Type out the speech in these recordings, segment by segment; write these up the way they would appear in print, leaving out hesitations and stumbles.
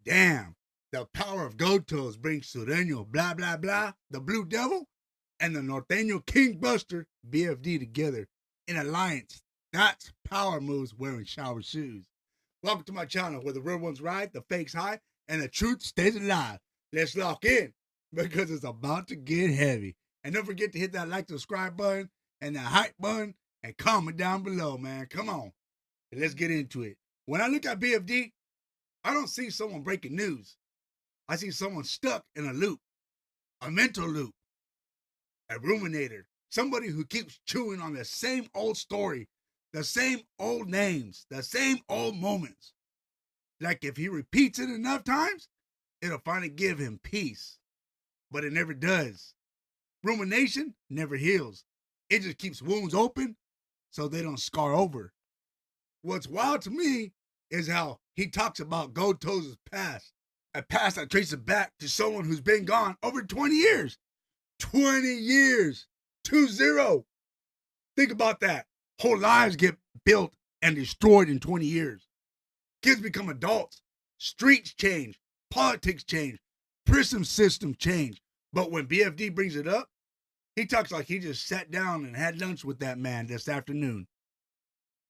Damn, the power of Goldtoes brings Sureño, blah, blah, blah, the Blue Devil, and the Norteño King Buster, BFD, together in alliance. That's power moves wearing shower shoes. Welcome to my channel where the real ones ride, the fakes high, and the truth stays alive. Let's lock in because it's about to get heavy. And don't forget to hit that like, subscribe button, and that hype button, and comment down below, man. Come on. Let's get into it. When I look at BFD, I don't see someone breaking news. I see someone stuck in a loop, a mental loop, a ruminator, somebody who keeps chewing on the same old story, the same old names, the same old moments. Like if he repeats it enough times, it'll finally give him peace. But it never does. Rumination never heals. It just keeps wounds open so they don't scar over. What's wild to me is how he talks about Goldtoes' past, a past that traces back to someone who's been gone over 20 years. 20 years. 2-0. Think about that. Whole lives get built and destroyed in 20 years. Kids become adults. Streets change. Politics change. Prison system change. But when BFD brings it up, he talks like he just sat down and had lunch with that man this afternoon.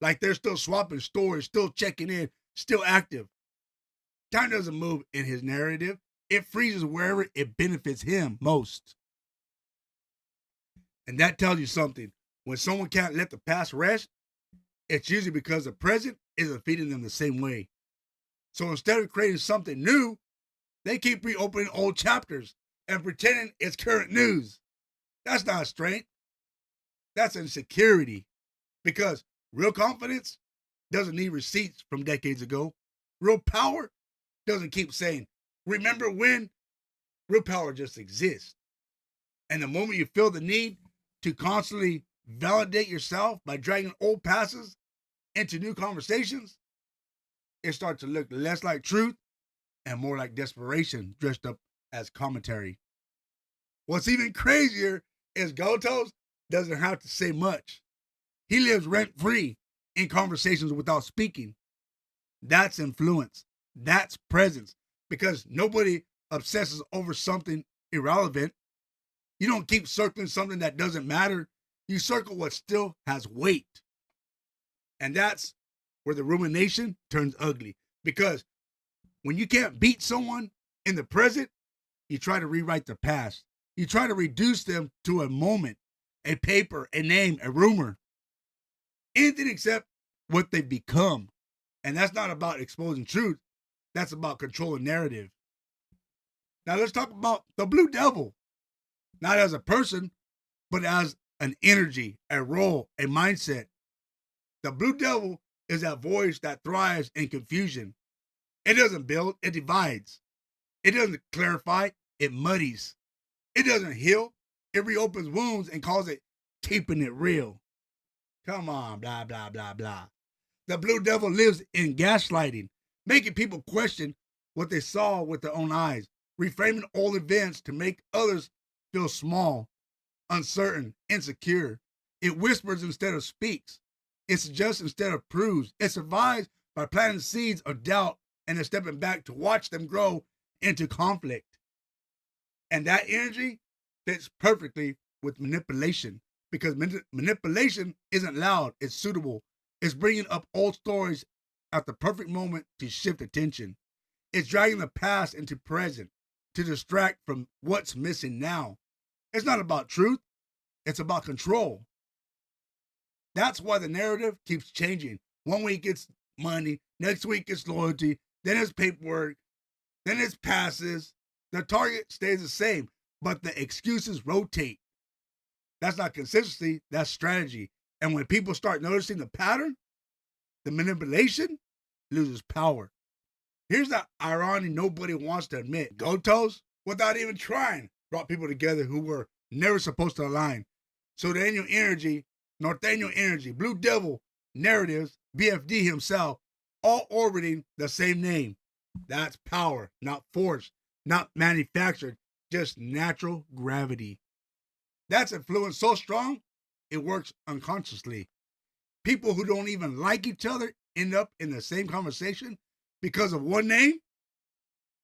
Like they're still swapping stories, still checking in, still active. Time doesn't move in his narrative. It freezes wherever it benefits him most. And that tells you something. When someone can't let the past rest, it's usually because the present isn't feeding them the same way. So instead of creating something new, they keep reopening old chapters and pretending it's current news. That's not strength. That's insecurity. Because real confidence doesn't need receipts from decades ago. Real power doesn't keep saying, remember when? Real power just exists. And the moment you feel the need to constantly validate yourself by dragging old passes into new conversations, it starts to look less like truth and more like desperation dressed up as commentary. What's even crazier is Goldtoes doesn't have to say much. He lives rent-free in conversations without speaking. That's influence. That's presence. Because nobody obsesses over something irrelevant. You don't keep circling something that doesn't matter. You circle what still has weight. And that's where the rumination turns ugly. Because when you can't beat someone in the present, you try to rewrite the past. You try to reduce them to a moment, a paper, a name, a rumor. Anything except what they've become. And that's not about exposing truth. That's about controlling narrative. Now let's talk about the Blue Devil. Not as a person, but as an energy, a role, a mindset. The Blue Devil is that voice that thrives in confusion. It doesn't build, it divides. It doesn't clarify, it muddies. It doesn't heal, it reopens wounds and calls it keeping it real. Come on, blah, blah, blah, blah. The Blue Devil lives in gaslighting, making people question what they saw with their own eyes, reframing old events to make others feel small, uncertain, insecure. It whispers instead of speaks. It suggests instead of proves. It survives by planting seeds of doubt and then stepping back to watch them grow into conflict. And that energy fits perfectly with manipulation because manipulation isn't loud, it's suitable. It's bringing up old stories at the perfect moment to shift attention. It's dragging the past into present to distract from what's missing now. It's not about truth, it's about control. That's why the narrative keeps changing. One week it's money, next week it's loyalty, then it's paperwork, then it's passes. The target stays the same, but the excuses rotate. That's not consistency, that's strategy. And when people start noticing the pattern, the manipulation loses power. Here's the irony nobody wants to admit. Goldtoes, without even trying, brought people together who were never supposed to align. Sureño energy, Norteño energy, Blue Devil narratives, BFD himself, all orbiting the same name. That's power, not force, not manufactured, just natural gravity. That's influence so strong, it works unconsciously. People who don't even like each other end up in the same conversation because of one name.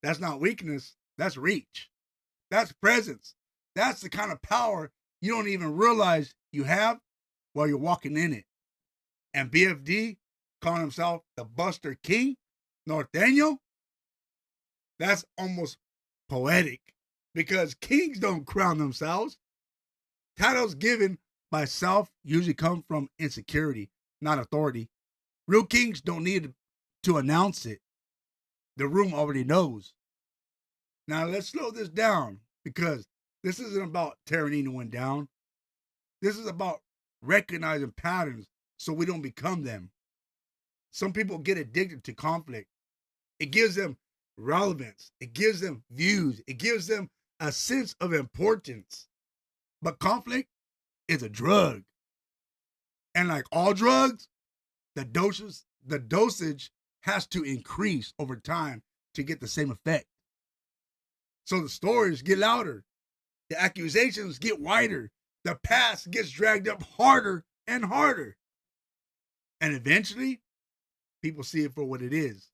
That's not weakness. That's reach. That's presence. That's the kind of power you don't even realize you have while you're walking in it. And BFD, calling himself the Buster King, Norteño, that's almost poetic because kings don't crown themselves. Titles given by self usually come from insecurity, not authority. Real kings don't need to announce it. The room already knows. Now let's slow this down because this isn't about tearing anyone down. This is about recognizing patterns so we don't become them. Some people get addicted to conflict. It gives them relevance. It gives them views. It gives them a sense of importance. But conflict is a drug. And like all drugs, the dosage has to increase over time to get the same effect. So the stories get louder. The accusations get wider. The past gets dragged up harder and harder. And eventually, people see it for what it is.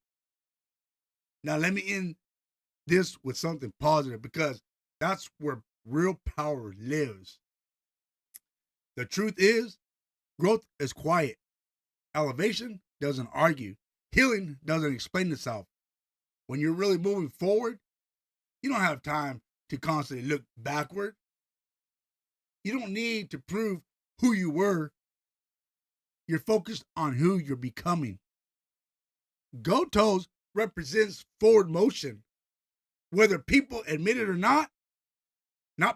Now, let me end this with something positive because that's where real power lives. The truth is, growth is quiet. Elevation doesn't argue. Healing doesn't explain itself. When you're really moving forward, you don't have time to constantly look backward. You don't need to prove who you were. You're focused on who you're becoming. Goldtoes represents forward motion. Whether people admit it or not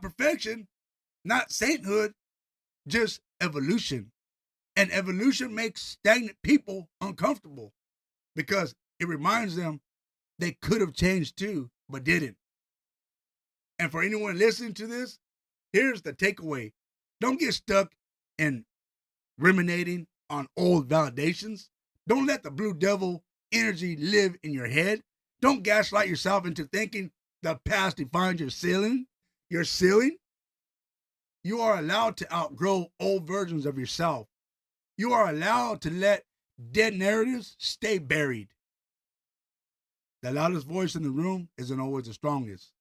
perfection, not sainthood, just evolution. And evolution makes stagnant people uncomfortable because it reminds them they could have changed too, but didn't. And for anyone listening to this, here's the takeaway. Don't get stuck in ruminating on old validations. Don't let the blue devil energy live in your head. Don't gaslight yourself into thinking the past defines your ceiling. Your ceiling. You are allowed to outgrow old versions of yourself. You are allowed to let dead narratives stay buried. The loudest voice in the room isn't always the strongest.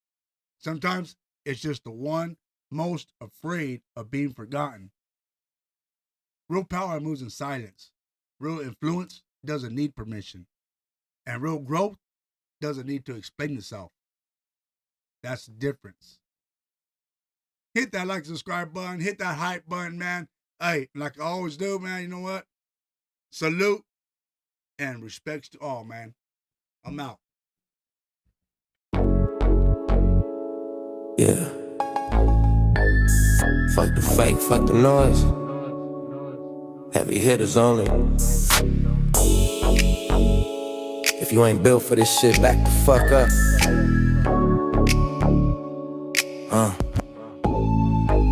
Sometimes it's just the one most afraid of being forgotten. Real power moves in silence. Real influence doesn't need permission. And real growth doesn't need to explain itself. That's the difference. Hit that like, subscribe button. Hit that hype button, man. Hey, like I always do, man, you know what? Salute and respects to all, man. I'm out. Yeah. Fuck the fake, fuck the noise. Heavy hitters only. If you ain't built for this shit, back the fuck up.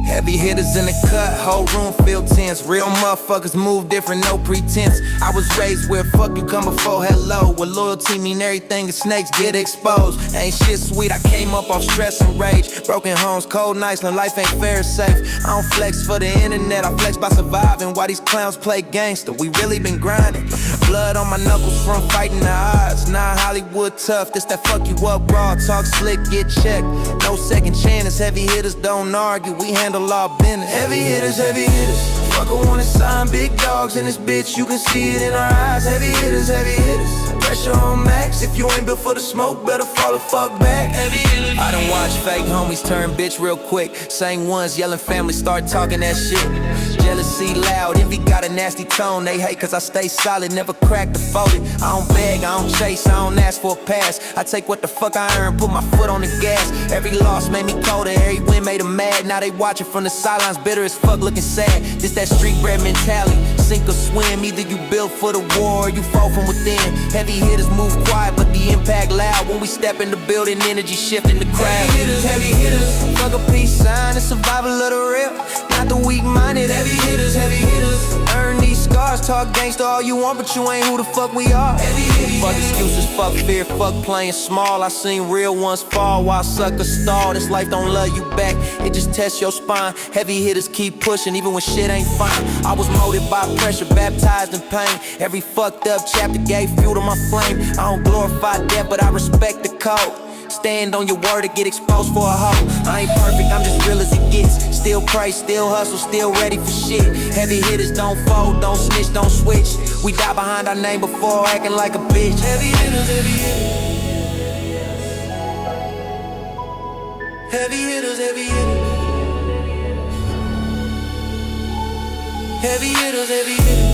Heavy hitters in the cut, whole room feel tense. Real motherfuckers move different, no pretense. I was raised where fuck you come before hello. Where loyalty mean everything and snakes get exposed. Ain't shit sweet, I came up off stress and rage. Broken homes, cold nights, and life ain't fair or safe. I don't flex for the internet, I flex by surviving. While these clowns play gangster, we really been grinding. Blood on my knuckles from fighting the odds. Nah, Hollywood tough, this that fuck you up raw. Talk slick, get checked. No second chances, heavy hitters don't argue. We handle all business. Heavy hitters, heavy hitters. Fucker wanna sign big dogs in this bitch, you can see it in our eyes. Heavy hitters, heavy hitters. Pressure on max, if you ain't built for the smoke, better fall the fuck back. Heavy hitters. I done watched fake homies turn bitch real quick. Same ones yelling family, start talking that shit. Jealousy loud, envy got a nasty tone. They hate cause I stay solid, never crack the 40. I don't beg, I don't chase, I don't ask for a pass. I take what the fuck I earn, put my foot on the gas. Every loss made me colder, every win made them mad. Now they watching from the sidelines, bitter as fuck, looking sad. This that street bread mentality, sink or swim. Either you built for the war or you fall from within. Heavy hitters move quiet, but the impact loud. When we step in the building, energy shifting the crowd. Heavy hitters, heavy hitters. Fuck a peace sign, it's survival of the real, not the weak-minded. Heavy hitters, heavy hitters. Earn these scars, talk gangsta all you want, but you ain't who the fuck we are. Heavy hitters. Fuck excuses, fuck fear, fuck playing small. I seen real ones fall while suckers stall. This life don't love you back, it just tests your spine. Heavy hitters keep pushing even when shit ain't fine. I was molded by pressure, baptized in pain. Every fucked up chapter gave fuel to my flame. I don't glorify death, but I respect the code. stand on your word or get exposed for a hoe. I ain't perfect, I'm just real as it gets. Still pray, still hustle, still ready for shit. Heavy hitters don't fold, don't snitch, don't switch. We die behind our name before acting like a bitch. Heavy hitters, heavy hitters. Heavy hitters, heavy hitters. Heavy hitters, heavy hitters.